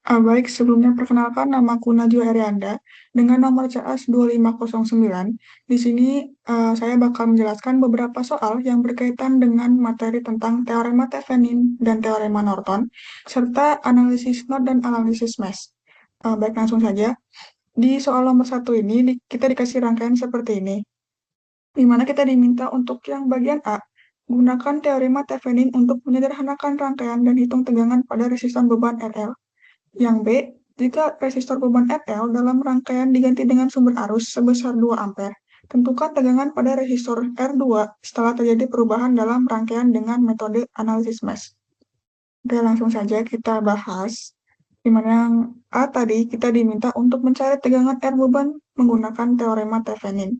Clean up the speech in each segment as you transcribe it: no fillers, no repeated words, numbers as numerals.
Baik, sebelumnya perkenalkan namaku Najwa Arianda dengan nomor CAS 2509. Di sini saya bakal menjelaskan beberapa soal yang berkaitan dengan materi tentang teorema Thevenin dan teorema Norton, serta analisis Node dan analisis mesh. Baik, langsung saja. Di soal nomor satu ini, kita dikasih rangkaian seperti ini, di mana kita diminta untuk yang bagian A, gunakan teorema Thevenin untuk menyederhanakan rangkaian dan hitung tegangan pada resistor beban RL. Yang B, jika resistor beban RL dalam rangkaian diganti dengan sumber arus sebesar 2 ampere, tentukan tegangan pada resistor R2 setelah terjadi perubahan dalam rangkaian dengan metode analisis mesh. Oke, langsung saja kita bahas. Di mana yang A tadi kita diminta untuk mencari tegangan R beban menggunakan teorema Thevenin.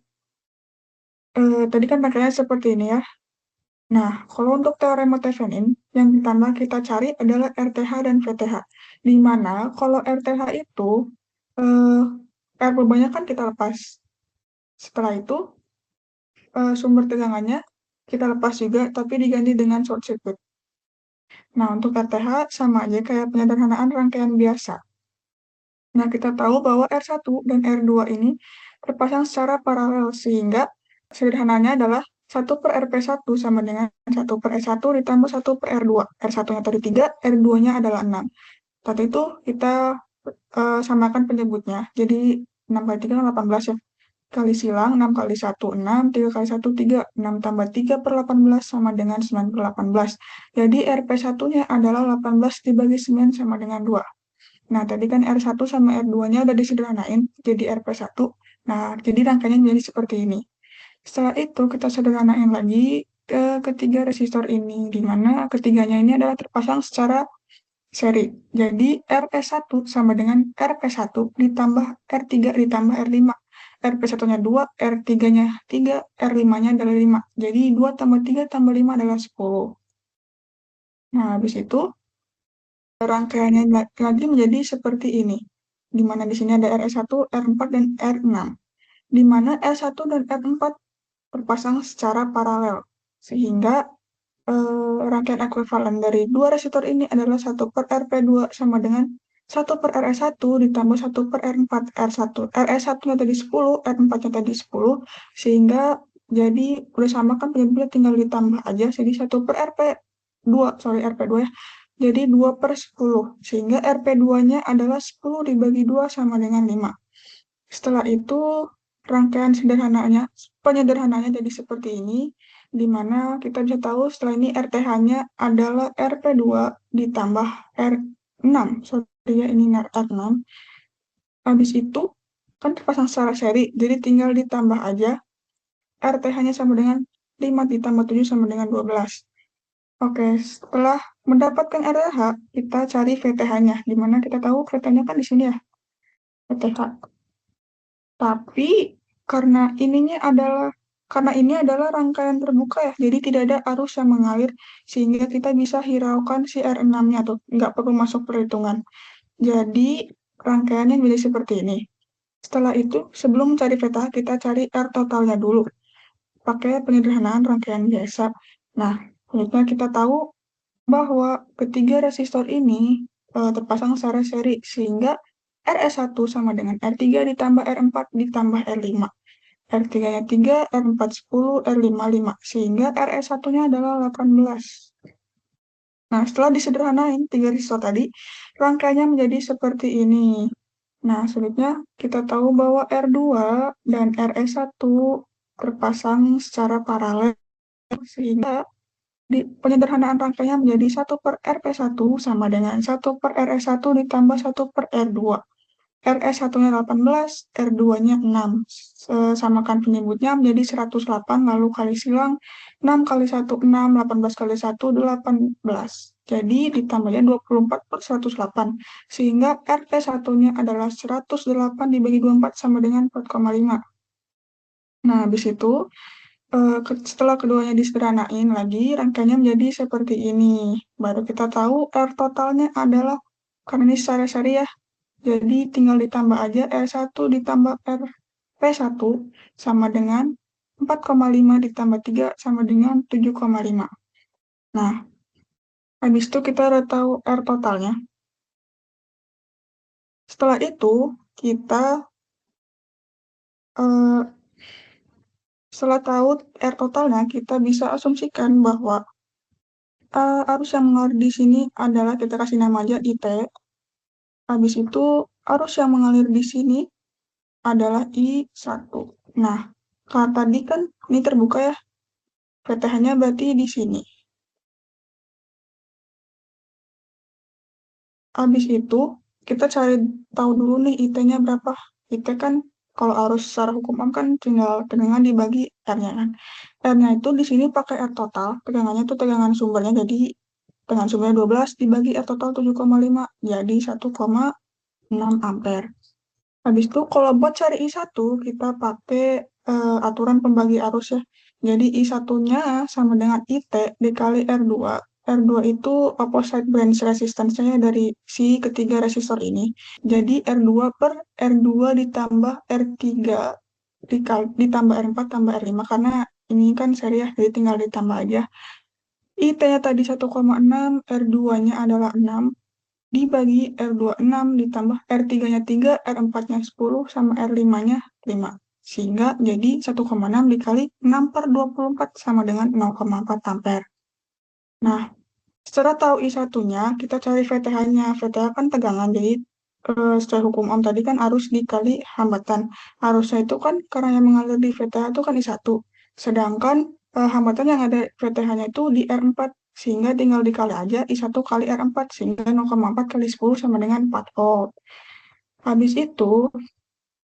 Tadi kan rangkaiannya seperti ini ya. Nah, kalau untuk teorema Thevenin, yang pertama kita cari adalah RTH dan VTH. Di mana kalau RTH itu, eh, R bebannya kan kita lepas. Setelah itu, sumber tegangannya kita lepas juga, tapi diganti dengan short circuit. Nah, untuk RTH sama aja kayak penyederhanaan rangkaian biasa. Nah, kita tahu bahwa R1 dan R2 ini terpasang secara paralel, sehingga sederhananya adalah 1 per RP1 sama dengan 1 per S1 ditambah 1 per R2. R1-nya tadi 3, R2-nya adalah 6. Tadi itu kita samakan penyebutnya. Jadi 6 kali 3 kan 18 ya. Kali silang 6 kali 1, 6, 3 kali 1, 3. 6 tambah 3 per 18 sama dengan 9 per 18. Jadi RP1-nya adalah 18 dibagi 9 sama dengan 2. Nah, tadi kan R1 sama R2-nya udah disederhanain jadi RP1. Nah, jadi rangkaiannya menjadi seperti ini. Setelah itu kita sederhanain lagi ke ketiga resistor ini, di mana ketiganya ini adalah terpasang secara seri. Jadi RS1 sama dengan RP1 ditambah R3 ditambah R5. RP1-nya 2, R3-nya 3, R5-nya adalah 5. Jadi 2 tambah 3 tambah 5 adalah 10. Nah, habis itu rangkaiannya lagi menjadi seperti ini, di mana di sini ada RS1, R4, dan R6, di mana R1 dan R4 terpasang secara paralel, sehingga rangkaian ekuivalen dari dua resistor ini adalah 1 per RP2 sama dengan 1 per RS1 ditambah 1 per R4. R1, RS1-nya tadi 10, R4-nya tadi 10, sehingga jadi udah sama kan penyebutnya tinggal ditambah aja, jadi 1 per RP2 ya, jadi 2 per 10, sehingga RP2-nya adalah 10 dibagi 2 sama dengan 5. Setelah itu, rangkaian penyederhanaannya jadi seperti ini, di mana kita bisa tahu setelah ini RTH-nya adalah RP2 ditambah R6. Sorry ya, ini R6. Habis itu, kan terpasang secara seri, jadi tinggal ditambah aja. RTH-nya sama dengan 5 ditambah 7 sama dengan 12. Oke, setelah mendapatkan RTH, kita cari VTH-nya, di mana kita tahu VTH-nya kan di sini ya, VTH. Tapi karena ini adalah rangkaian terbuka ya, jadi tidak ada arus yang mengalir sehingga kita bisa hiraukan si R6-nya tuh, nggak perlu masuk perhitungan. Jadi rangkaiannya menjadi seperti ini. Setelah itu, sebelum mencari VTH, kita cari R totalnya dulu, pakai penyederhanaan rangkaian biasa. Nah, selanjutnya kita tahu bahwa ketiga resistor ini terpasang secara seri, sehingga RS1 sama dengan R3 ditambah R4 ditambah R5. R3-nya 3, R4 10, R5 5, sehingga RS1-nya adalah 18. Nah, setelah disederhanain tiga resistor tadi, rangkaiannya menjadi seperti ini. Nah, selanjutnya kita tahu bahwa R2 dan RS1 terpasang secara paralel, sehingga penyederhanaan rangkaiannya menjadi 1 per RP1 sama dengan 1 per RS1 ditambah 1 per R2. RS1-nya 18, R2-nya 6. Samakan penyebutnya menjadi 108, lalu kali silang 6 kali 1, 6, 18 kali 1, 18. Jadi ditambahnya 24 per 108, sehingga RP1-nya adalah 108 dibagi 24 sama dengan 4,5. Nah, habis itu, setelah keduanya disederhanain lagi, rangkaiannya menjadi seperti ini. Baru kita tahu R totalnya adalah, karena ini secara seri ya, jadi tinggal ditambah aja R1 ditambah RP1 sama dengan 4,5 ditambah 3 sama dengan 7,5. Nah, habis itu kita udah tahu R totalnya. Setelah itu, kita eh, setelah tahu R totalnya, kita bisa asumsikan bahwa arus yang mengalir di sini adalah kita kasih nama aja IT. Habis itu arus yang mengalir di sini adalah I1. Nah, kalau tadi kan ini terbuka ya, PTH-nya berarti di sini. Habis itu, kita cari tahu dulu nih IT-nya berapa. IT kan kalau arus secara hukum am kan tinggal tegangan dibagi R-nya kan. R-nya itu di sini pakai R total, tegangannya itu tegangan sumbernya, jadi tegangan sumbernya 12 dibagi R total 7,5, jadi 1,6 ampere. Habis itu kalau buat cari I1, kita pakai aturan pembagi arus ya. Jadi I1-nya sama dengan IT dikali R2. R2 itu opposite branch resistance-nya dari si ketiga resistor ini. Jadi R2 per R2 ditambah R3 ditambah R4 tambah R5 karena ini kan seri ya, jadi tinggal ditambah aja. IT-nya tadi 1,6, R2-nya adalah 6, dibagi R26 ditambah R3-nya 3, R4-nya 10, sama R5-nya 5. Sehingga jadi 1,6 dikali 6 per 24 sama dengan 0,4 ampere. Nah, setelah tahu I1-nya, kita cari VTH-nya. VTH kan tegangan, jadi secara hukum Ohm tadi kan arus dikali hambatan. Arusnya itu kan karena yang mengalir di VTH itu kan I1. Sedangkan hambatan yang ada VTH-nya itu di R4. Sehingga tinggal dikali aja I1 kali R4. Sehingga 0,4 kali 10 sama dengan 4 volt. Habis itu,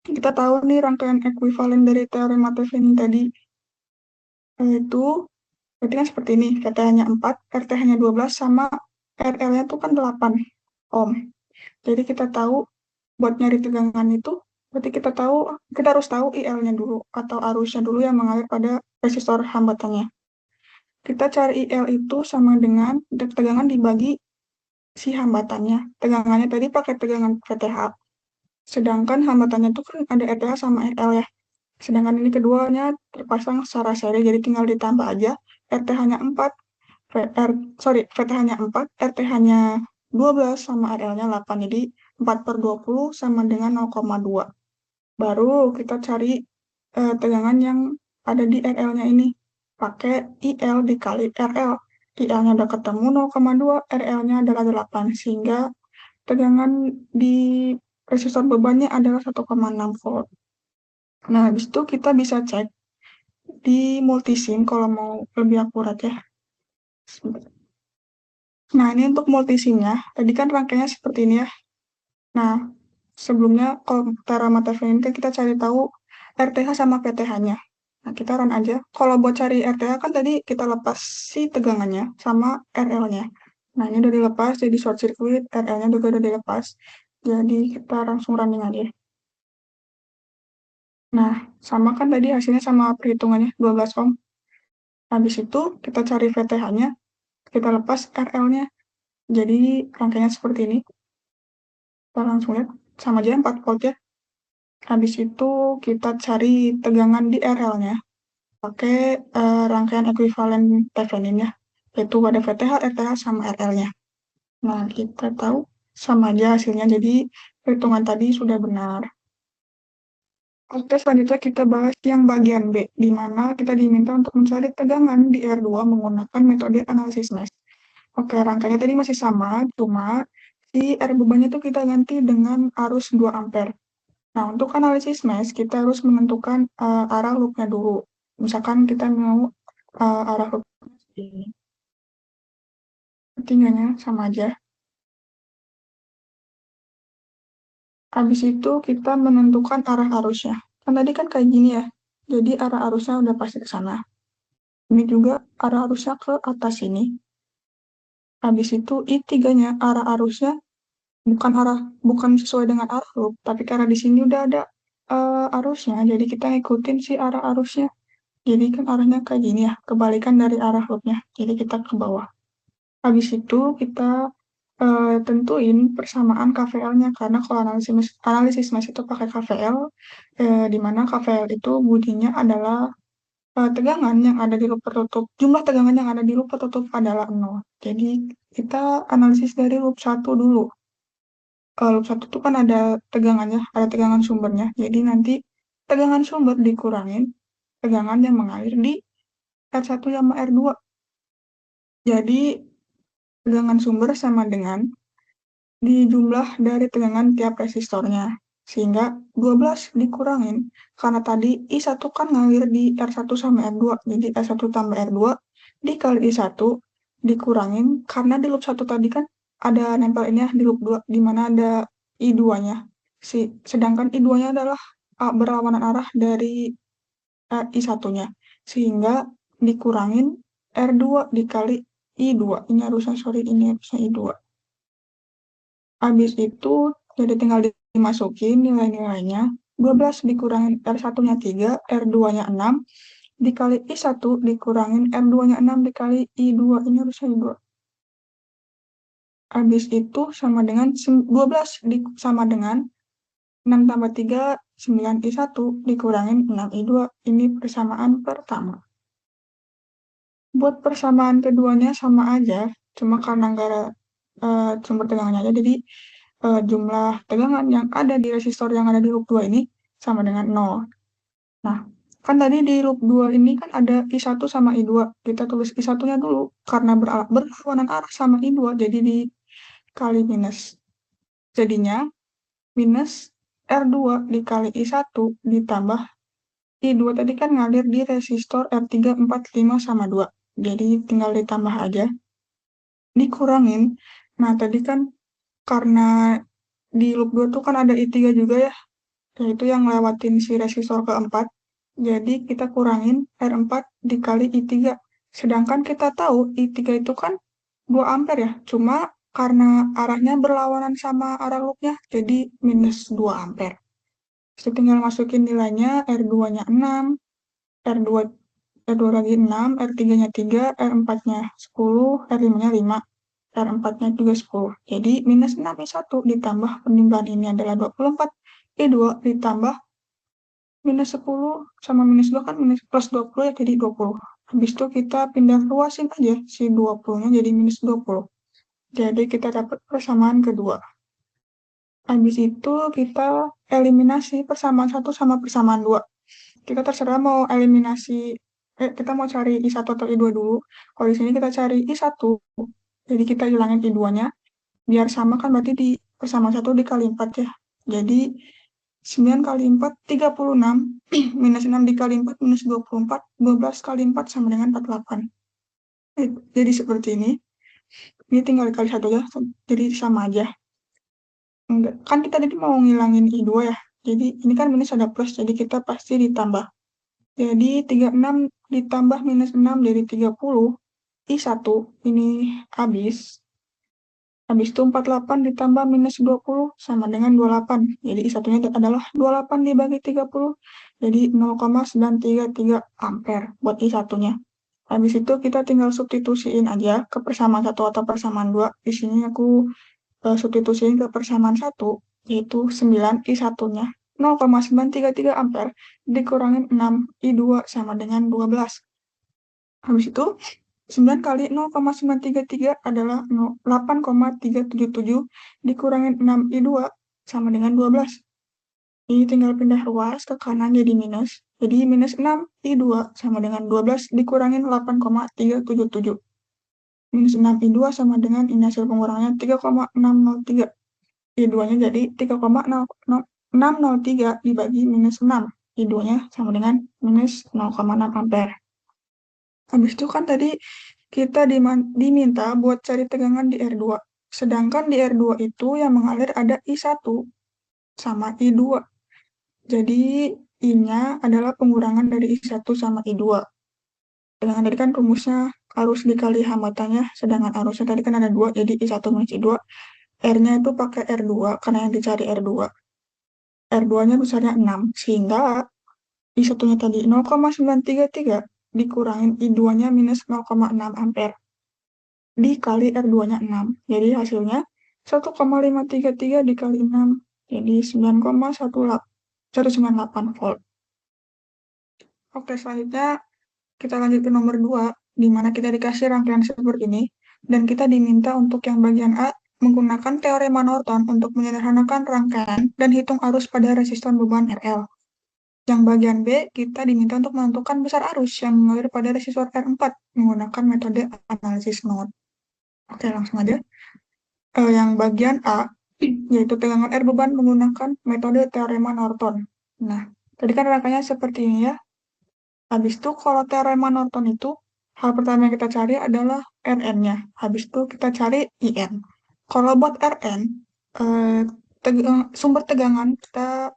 kita tahu nih rangkaian ekuivalen dari teorema Thevenin tadi. Itu berarti kan seperti ini. VTH-nya 4, RTH-nya 12, sama RL-nya itu kan 8 ohm. Jadi kita tahu buat nyari tegangan itu, berarti kita harus tahu IL-nya dulu atau arusnya dulu yang mengalir pada resistor hambatannya. Kita cari IL itu sama dengan tegangan dibagi si hambatannya. Tegangannya tadi pakai tegangan VTH. Sedangkan hambatannya itu kan ada RTH sama RL ya. Sedangkan ini keduanya terpasang secara seri, jadi tinggal ditambah aja. RTH-nya 4, VTH-nya 4, RTH-nya 12 sama RL-nya 8. Jadi 4 per 20 sama dengan 0,2. Baru kita cari tegangan yang ada di RL-nya ini. Pakai IL dikali RL. IL-nya udah ketemu 0,2, RL-nya adalah 8. Sehingga tegangan di resistor bebannya adalah 1,6 volt. Nah, habis itu kita bisa cek di multisim kalau mau lebih akurat ya. Nah, ini untuk multisimnya. Tadi kan rangkaiannya seperti ini ya. Nah, sebelumnya kalau parameter ini kan kita cari tahu RTH sama PTH-nya. Nah, kita run aja. Kalau buat cari RTH kan tadi kita lepas si tegangannya sama RL-nya. Nah, ini udah dilepas, jadi short circuit, RL-nya juga udah dilepas. Jadi kita langsung running aja. Nah, sama kan tadi hasilnya sama perhitungannya, 12 ohm. Habis itu kita cari VTH-nya, kita lepas RL-nya. Jadi rangkaiannya seperti ini. Kita langsung lihat, sama aja 4 volt ya. Habis itu kita cari tegangan di RL-nya. Pakai rangkaian ekuivalen Thevenin ya, yaitu ada VTH, RTH, sama RL-nya. Nah, kita tahu sama aja hasilnya, jadi perhitungan tadi sudah benar. Oke, selanjutnya kita bahas yang bagian B, di mana kita diminta untuk mencari tegangan di R2 menggunakan metode analisis mesh. Oke, rangkaiannya tadi masih sama, cuma si R bebannya itu kita ganti dengan arus 2 ampere. Nah, untuk analisis mesh, kita harus menentukan arah loopnya dulu. Misalkan kita mau arah loop ini. Ketiganya sama aja. Habis itu kita menentukan arah arusnya. Kan tadi kan kayak gini ya. Jadi arah arusnya udah pasti ke sana. Ini juga arah arusnya ke atas ini. Habis itu I3-nya arah arusnya bukan sesuai dengan arah loop, tapi karena di sini udah ada arusnya, jadi kita ngikutin si arah arusnya. Jadi kan arahnya kayak gini ya, kebalikan dari arah loopnya. Jadi kita ke bawah. Habis itu kita tentuin persamaan KVL-nya karena kalau analisis mesh itu pakai KVL, di mana KVL itu bunyinya adalah tegangan yang ada di loop tertutup. Jumlah tegangan yang ada di loop tertutup adalah 0. Jadi kita analisis dari loop 1 dulu. loop 1 itu kan ada tegangannya, ada tegangan sumbernya. Jadi nanti tegangan sumber dikurangin tegangan yang mengalir di R1 sama R2. Jadi tegangan sumber sama dengan dijumlah dari tegangan tiap resistornya. Sehingga 12 dikurangin. Karena tadi I1 kan ngalir di R1 sama R2. Jadi R1 tambah R2 dikali I1 dikurangin. Karena di loop 1 tadi kan ada nempel ini ya di loop 2. Di mana ada I2-nya. Sedangkan I2-nya adalah berlawanan arah dari I1-nya. Sehingga dikurangin R2 dikali I2. Ini harusnya I2. Habis itu, jadi tinggal dimasukin nilai-nilainya. 12 dikurangin R1-nya 3, R2-nya 6, dikali I1 dikurangin R2-nya 6 dikali I2. Ini harusnya I2. Habis itu sama dengan 12 sama dengan 6 tambah 3, 9 I1 dikurangin 6 I2. Ini persamaan pertama. Buat persamaan keduanya sama aja, cuma karena nggak ada sumber tegangannya aja, jadi jumlah tegangan yang ada di resistor yang ada di loop 2 ini sama dengan 0. Nah, kan tadi di loop 2 ini kan ada I1 sama I2. Kita tulis I1-nya dulu, karena berlawanan arah sama I2, jadi dikali minus. Jadinya minus R2 dikali I1 ditambah I2 tadi kan ngalir di resistor R3, 4, 5, sama 2. Jadi tinggal ditambah aja. Dikurangin. Nah, tadi kan karena di loop 2 tuh kan ada I3 juga ya, yaitu yang lewatin si resistor keempat. Jadi kita kurangin R4 dikali I3. Sedangkan kita tahu I3 itu kan 2 ampere ya, cuma karena arahnya berlawanan sama arah loopnya, jadi minus 2 ampere. Jadi tinggal masukin nilainya, R2-nya 6, R2, R2 lagi 6, R3-nya 3, R4-nya 10, R5-nya 5. R4-nya juga 10. Jadi minus 6 I1 ditambah penimbangan ini adalah 24. I2 ditambah minus 10 sama minus 2 kan minus plus 20 ya, jadi 20. Habis itu kita pindah luasin aja si 20-nya jadi minus 20. Jadi kita dapat persamaan kedua. Habis itu kita eliminasi persamaan 1 sama persamaan 2. Kita terserah mau eliminasi, kita mau cari I1 atau I2 dulu. Kalau di sini kita cari I1, jadi kita hilangin I2-nya. Biar sama kan berarti di persamaan 1 dikali 4 ya. Jadi 9 kali 4, 36. Minus 6 dikali 4, minus 24. 12 kali 4 sama dengan 48. Jadi seperti ini. Ini tinggal dikali 1 ya, jadi sama aja. Enggak. Kan kita tadi mau ngilangin I2 ya. Jadi ini kan minus ada plus, jadi kita pasti ditambah. Jadi 36 ditambah minus 6 jadi 30. I1 ini habis. Habis itu 48 ditambah minus 20 sama dengan 28. Jadi I1-nya adalah 28 dibagi 30. Jadi 0,933 ampere buat I1-nya. Habis itu kita tinggal substitusiin aja ke persamaan 1 atau persamaan 2. Di sini aku substitusiin ke persamaan 1, yaitu 9 I1-nya. 0,933 ampere dikurangin 6 I2 sama dengan 12. Habis itu 9 kali 0,933 adalah 8,377 dikurangin 6 I2 sama dengan 12. Ini tinggal pindah ruas ke kanan jadi minus. Jadi minus 6 I2 sama dengan 12 dikurangin 8,377. Minus 6 I2 sama dengan ini hasil pengurangannya 3,603. I2-nya jadi 3,603 dibagi minus 6. I2-nya sama dengan minus 0,6 ampere. Habis itu kan tadi kita diminta buat cari tegangan di R2. Sedangkan di R2 itu yang mengalir ada I1 sama I2. Jadi I-nya adalah pengurangan dari I1 sama I2. Tegangan tadi kan rumusnya arus dikali hambatannya, sedangkan arusnya tadi kan ada 2, jadi I1 minus I2. R-nya itu pakai R2 karena yang dicari R2. R2-nya besarnya 6, sehingga I1-nya tadi 0,933 dikurangin I2-nya minus 0,6 ampere dikali R2-nya 6. Jadi hasilnya 1,533 dikali 6, jadi 9,198 volt. Oke, selanjutnya kita lanjut ke nomor 2, di mana kita dikasih rangkaian seperti ini, dan kita diminta untuk yang bagian A menggunakan teorema Norton untuk menyederhanakan rangkaian dan hitung arus pada resistor beban RL. Yang bagian B, kita diminta untuk menentukan besar arus yang mengalir pada resistor R4 menggunakan metode analisis node. Oke, langsung aja. Yang bagian A, yaitu tegangan R beban menggunakan metode teorema Norton. Nah, tadi kan rangkaiannya seperti ini ya. Habis itu kalau teorema Norton itu, hal pertama yang kita cari adalah Rn-nya. Habis itu kita cari In. Kalau buat Rn, eh, sumber tegangan kita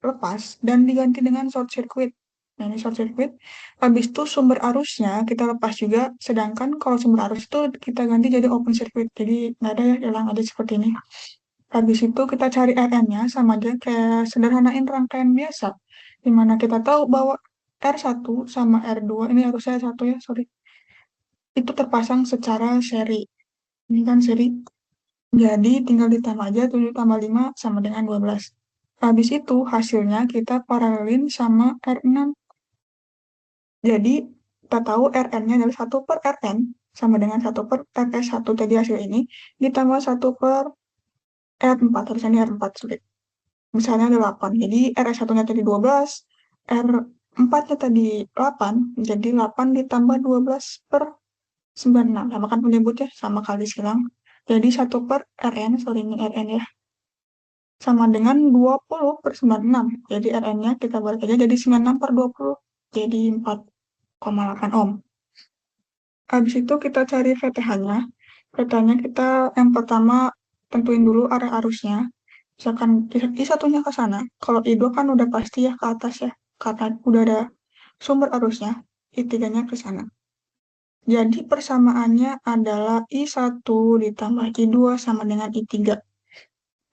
lepas dan diganti dengan short circuit. Nah, ini short circuit. Habis itu sumber arusnya kita lepas juga, sedangkan kalau sumber arus itu kita ganti jadi open circuit. Jadi nggak ada ya, hilang aja seperti ini. Habis itu kita cari Rn-nya sama aja kayak sederhanain rangkaian biasa. Dimana kita tahu bahwa R1 sama R2, ini harus saya satu ya, sorry. Itu terpasang secara seri. Ini kan seri. Jadi tinggal ditambah aja 7 tambah 5 sama dengan 12. Habis itu hasilnya kita paralelin sama R6. Jadi kita tahu Rn-nya adalah 1 per Rn sama dengan 1 per TPS1 tadi hasil ini ditambah 1 per R4, harusnya ini R4 sulit. Misalnya ada 8, jadi R1-nya tadi 12, R4-nya tadi 8, jadi 8 ditambah 12 per 96, sama kan penyebutnya, sama kali silang. Jadi 1 per Rn, sorry ini Rn ya, sama dengan 20 per 96. Jadi Rn-nya kita balik aja jadi 96 per 20, jadi 4,8 ohm. Habis itu kita cari VTH-nya. VTH-nya kita yang pertama tentuin dulu arah arusnya. Misalkan I1-nya ke sana, kalau I2 kan udah pasti ya ke atas ya, karena udah ada sumber arusnya, I3-nya ke sana. Jadi persamaannya adalah I1 ditambah I2 sama dengan I3.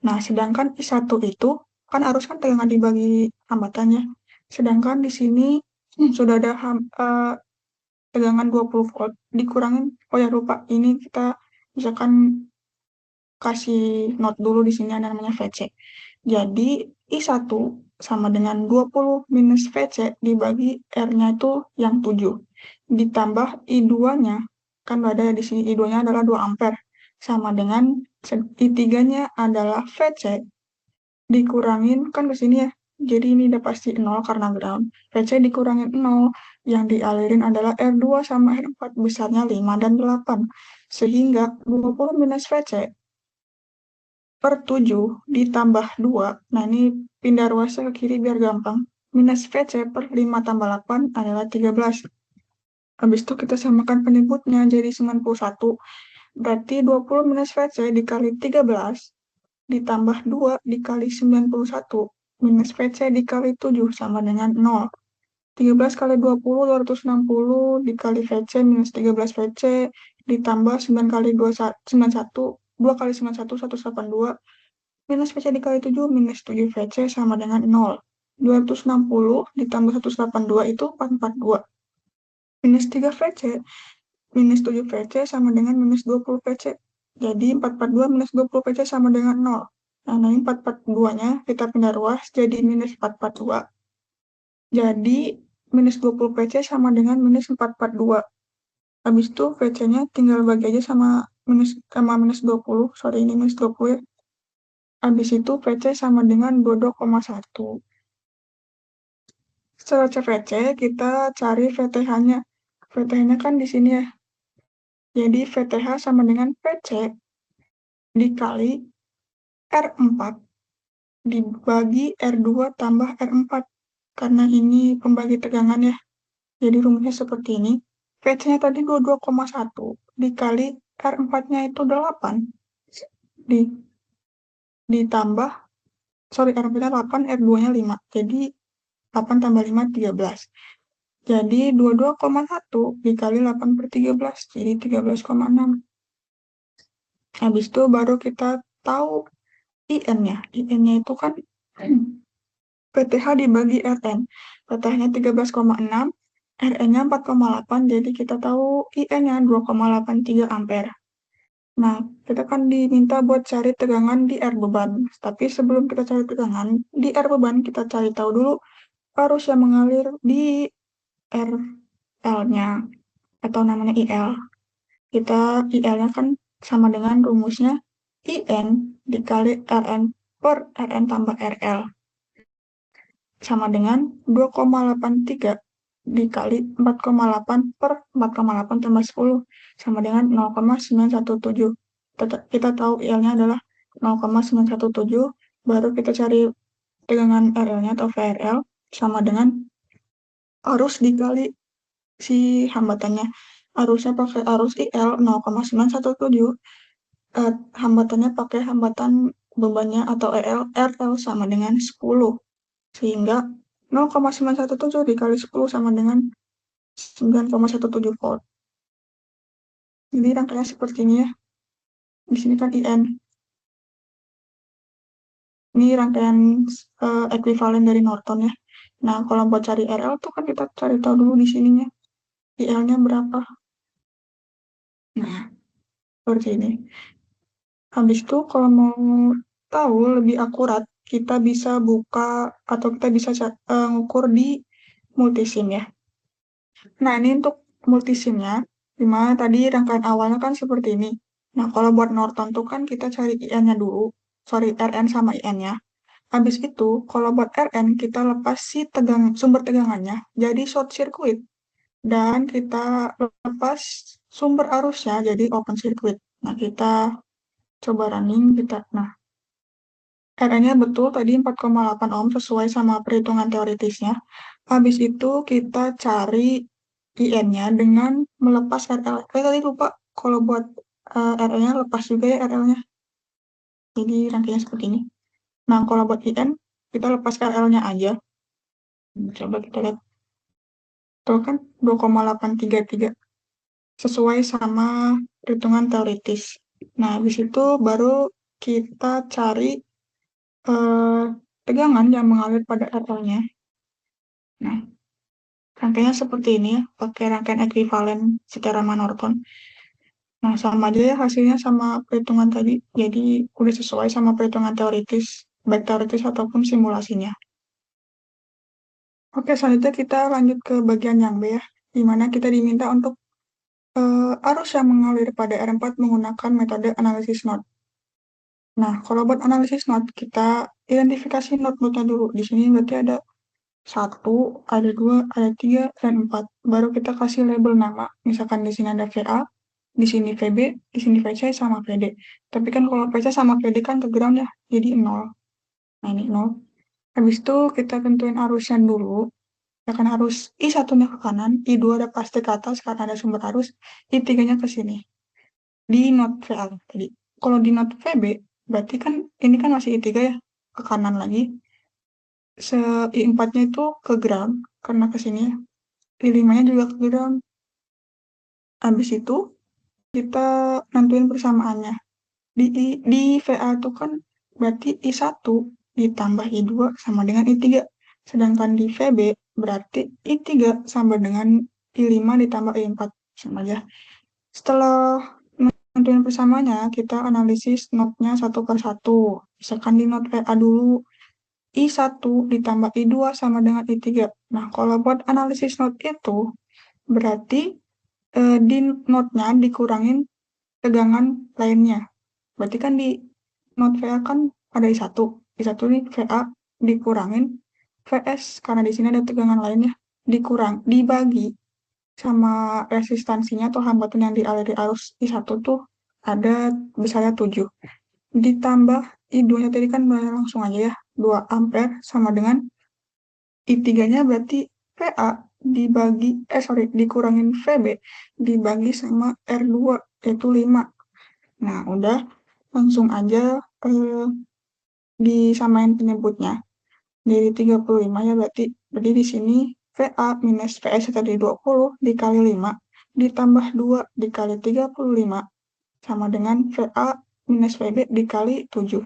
Nah, sedangkan I1 itu, kan arus kan tegangan dibagi hambatannya. Sedangkan di sini sudah ada tegangan 20 volt, dikurangin, oh ya lupa, ini kita misalkan kasih note dulu di sini ada namanya VC. Jadi I1 sama dengan 20 minus VC dibagi R-nya itu yang 7. Ditambah I2-nya, kan ada di sini I2-nya adalah 2 ampere. Sama dengan I3-nya adalah VC dikurangin, kan ke sini ya. Jadi ini udah pasti 0 karena ground. VC dikurangin 0, yang dialirin adalah R2 sama R4 besarnya 5 dan 8. Sehingga 20 minus VC per 7 ditambah 2. Nah, ini pindah ruasnya ke kiri biar gampang. Minus VC per 5 tambah 8 adalah 13. Habis itu kita samakan penyebutnya jadi 91. Berarti 20 minus VC dikali 13 ditambah 2 dikali 91 minus VC dikali 7 sama dengan 0. 13 kali 20, 260 dikali VC minus 13 VC ditambah 9 kali 91, 2 kali 91, 182 minus VC dikali 7 minus 7 VC sama dengan 0. 260 ditambah 182 itu 442. Minus 3 VC minus 7 VC sama dengan minus 20 VC. Jadi 442 minus 20 VC sama dengan 0. Nah, ini 442-nya kita pindah ruas jadi minus 442. Jadi minus 20 VC sama dengan minus 442. Habis itu VC-nya tinggal bagi aja sama minus 20. Sorry, ini minus 20 ya. Habis itu VC sama dengan 22,1. Setelah VC, kita cari VTH-nya. VTH-nya kan di sini ya. Jadi VTH sama dengan VC dikali R4 dibagi R2 tambah R4. Karena ini pembagi tegangan ya. Jadi rumusnya seperti ini. VC-nya tadi 22,1 dikali R4-nya itu 8. Ditambah, sorry, R4-nya 8, R2-nya 5. Jadi 8 tambah 5, 13. Jadi 22,1 dikali 8 per 13, jadi 13,6. Habis itu baru kita tahu IN-nya. IN-nya itu kan PTH dibagi Rn. PTH-nya 13,6, Rn-nya 4,8, jadi kita tahu IN-nya 2,83 ampere. Nah, kita kan diminta buat cari tegangan di R beban. Tapi sebelum kita cari tegangan di R beban, kita cari tahu dulu arus yang mengalir di RL-nya atau namanya IL. IL-nya kan sama dengan rumusnya IN dikali RN per RN tambah RL sama dengan 2,83 dikali 4,8 per 4,8 tambah 10 sama dengan 0,917. Kita tahu IL-nya adalah 0,917, baru kita cari tegangan RL-nya atau VRL sama dengan arus dikali si hambatannya. Arusnya pakai arus IL 0,917, hambatannya pakai hambatan bebannya atau RL sama dengan 10. Sehingga 0,917 dikali 10 sama dengan 9,17 volt. Jadi rangkaian seperti ini ya. Di sini kan IN. Ini rangkaian ekuivalen dari Norton ya. Nah, kalau buat cari RL tuh kan kita cari tahu dulu di sininya. IL-nya berapa. Nah, seperti ini. Habis itu kalau mau tahu lebih akurat, kita bisa buka atau kita bisa ngukur di multisim ya. Nah, ini untuk multisimnya, dimana tadi rangkaian awalnya kan seperti ini. Nah, kalau buat Norton tuh kan kita cari IN-nya dulu, sorry, RN sama IN-nya. Habis itu, kalau buat RN, kita lepas si sumber tegangannya jadi short circuit. Dan kita lepas sumber arusnya jadi open circuit. Nah, kita coba running, nah, RN-nya betul tadi 4,8 ohm sesuai sama perhitungan teoritisnya. Habis itu kita cari IN-nya dengan melepas RL. Tadi lupa kalau buat RL-nya lepas juga ya RL-nya. Jadi rangkaiannya seperti ini. Nah, kalau buat IN, kita lepas RL-nya aja. Coba kita lihat. Itu kan 2,833 sesuai sama perhitungan teoritis. Nah, habis itu baru kita cari eh, tegangan yang mengalir pada RL-nya. Nah, rangkaiannya seperti ini ya, pakai rangkaian ekuivalen secara Norton. Nah, sama aja ya hasilnya sama perhitungan tadi. Jadi, udah sesuai sama perhitungan teoritis, baik teoritis ataupun simulasinya. Oke, selanjutnya kita lanjut ke bagian yang B ya, di mana kita diminta untuk arus yang mengalir pada R4 menggunakan metode analisis node. Nah, kalau buat analisis node, kita identifikasi node-node-nya dulu. Di sini berarti ada 1, ada 2, ada 3, dan 4. Baru kita kasih label nama. Misalkan di sini ada VA, di sini VB, di sini VC sama VD. Tapi kan kalau VC sama VD kan ke ground ya, jadi 0. Nah, ini 0. Habis itu kita tentuin arusnya dulu. Ya kan arus I1-nya ke kanan, I2 ada pasti ke atas karena ada sumber arus, I3-nya ke sini. Di node VA tadi. Kalau di node VB, berarti kan ini kan masih I3 ya, ke kanan lagi. I4-nya itu ke ground, karena ke sini ya. I5-nya juga ke ground. Habis itu, kita nentuin persamaannya. Di VA itu kan berarti I1 ditambah I2 sama dengan I3. Sedangkan di VB berarti I3 sama dengan I5 ditambah I4. Sama aja. Setelah nentuin persamanya, kita analisis node-nya satu per satu. Misalkan di node VA dulu, I1 ditambah I2 sama dengan I3. Nah, kalau buat analisis node itu, berarti di node-nya dikurangin tegangan lainnya. Berarti kan di node VA kan ada I1. I1 ini VA dikurangin VS, karena di sini ada tegangan lainnya. Dibagi sama resistansinya atau hambatan yang dialiri arus I1 tuh ada besarnya 7. Ditambah I2-nya tadi kan langsung aja ya, 2 ampere sama dengan I3-nya berarti VA dikurangin VB dibagi sama R2 yaitu 5. Nah, udah langsung aja disamain penyebutnya. Jadi 35 ya berarti di sini VA minus VS tadi 20 dikali 5 ditambah 2 dikali 35 sama dengan VA minus VB dikali 7.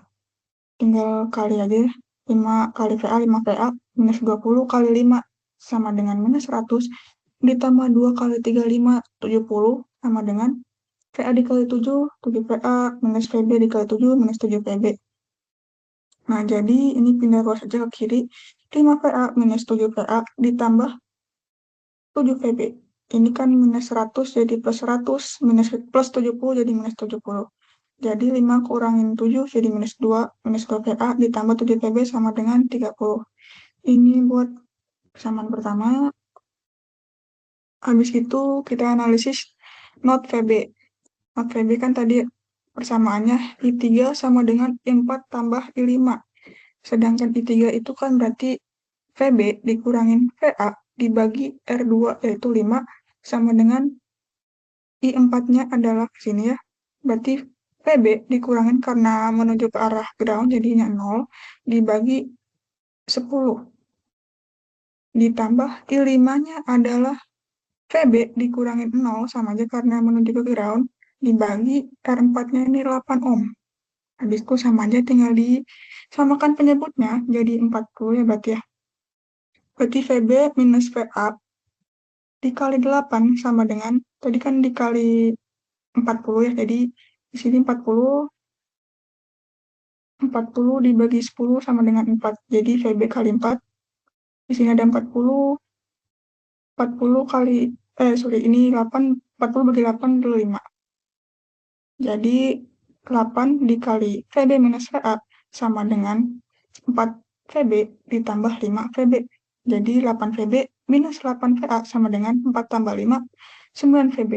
Tinggal kali aja 5 kali VA 5 VA minus 20 kali 5 sama dengan minus 100 ditambah 2 kali 35 70 sama dengan VA dikali 7 7 VA minus VB dikali 7 minus 7 VB. Nah, jadi ini pindah ruas aja ke kiri. 5 VA minus 7 VA ditambah 7 VB. Ini kan minus 100 jadi plus 100, minus plus 70 jadi minus 70. Jadi 5 kurangin 7 jadi minus 2 PA ditambah 7 PB sama dengan 30. Ini buat persamaan pertama. Habis itu kita analisis not VB. Not VB kan tadi persamaannya I3 sama dengan I4 tambah I5. Sedangkan I3 itu kan berarti VB dikurangin VA dibagi R2 yaitu 5 sama dengan I4-nya adalah sini ya. Berarti VB dikurangin karena menuju ke arah ground jadinya 0 dibagi 10. Ditambah I5-nya adalah VB dikurangin 0 sama aja karena menuju ke ground dibagi R4-nya ini 8 ohm. Habis itu sama aja tinggal disamakan penyebutnya jadi 40 ya berarti ya. Berarti VB minus VA dikali 8 sama dengan, tadi kan dikali 40 ya, jadi di sini 40 dibagi 10 sama dengan 4. Jadi VB kali 4, di sini ada 40 kali, ini 8, 40 bagi 8 dulu 5. Jadi 8 dikali VB minus VA sama dengan 4 VB ditambah 5 VB. Jadi 8 VB minus 8 VA sama dengan 4 tambah 5, 9 VB.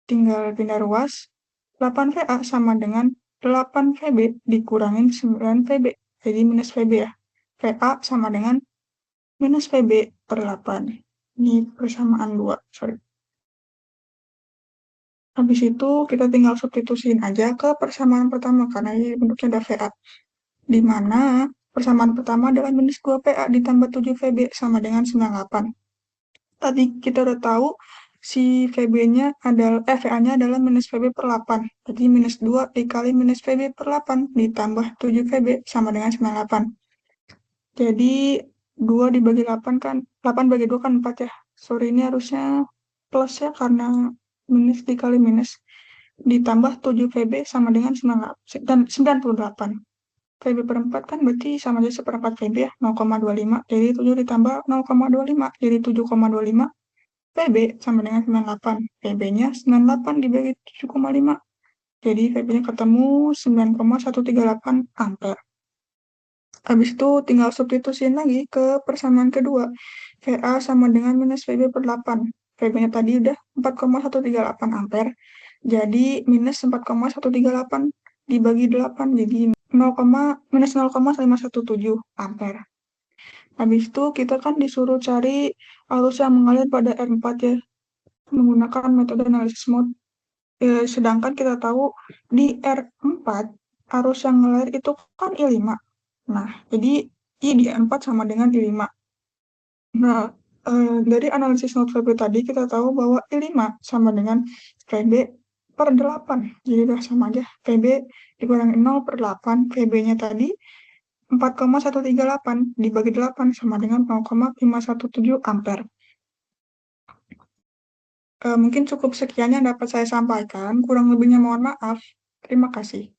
Tinggal pindah ruas, 8 VA sama dengan 8 VB dikurangin 9 VB. Jadi minus VB ya. VA sama dengan minus VB per 8. Ini persamaan 2, sorry. Habis itu kita tinggal substitusiin aja ke persamaan pertama karena ini bentuknya ada VA. Di mana persamaan pertama adalah minus 2 PA ditambah 7 VB sama dengan 98. Tadi kita udah tahu si VB-nya adalah VA-nya adalah minus VB per 8. Jadi minus 2 dikali minus VB per 8 ditambah 7 VB sama dengan 98. Jadi 2 dibagi 8 kan 8 bagi 2 kan 4 ya. Sorry ini harusnya plus ya karena minus dikali minus ditambah 7 VB sama dengan 98. VB per 4 kan berarti sama aja seperempat VB ya, 0,25. Jadi 7 ditambah 0,25, jadi 7,25. VB sama dengan 98. VB-nya 98 dibagi 7,5. Jadi VB-nya ketemu 9,138 ampere. Habis itu tinggal substitusiin lagi ke persamaan kedua. VA sama dengan minus VB per 8. VB-nya tadi udah 4,138 ampere. Jadi minus 4,138 dibagi 8 jadi minus 0,517 ampere. Habis itu kita kan disuruh cari arus yang mengalir pada R4 ya, menggunakan metode analisis mode. Sedangkan kita tahu di R4 arus yang mengalir itu kan I5. Nah, jadi I di R4 sama dengan I5. Nah, dari analisis node VB tadi kita tahu bahwa I5 sama dengan VB per 8. Jadi udah sama aja. VB dikurangi 0 per 8. VB-nya tadi 4,138 dibagi 8 sama dengan 0,517 ampere. Mungkin cukup sekian yang dapat saya sampaikan. Kurang lebihnya mohon maaf. Terima kasih.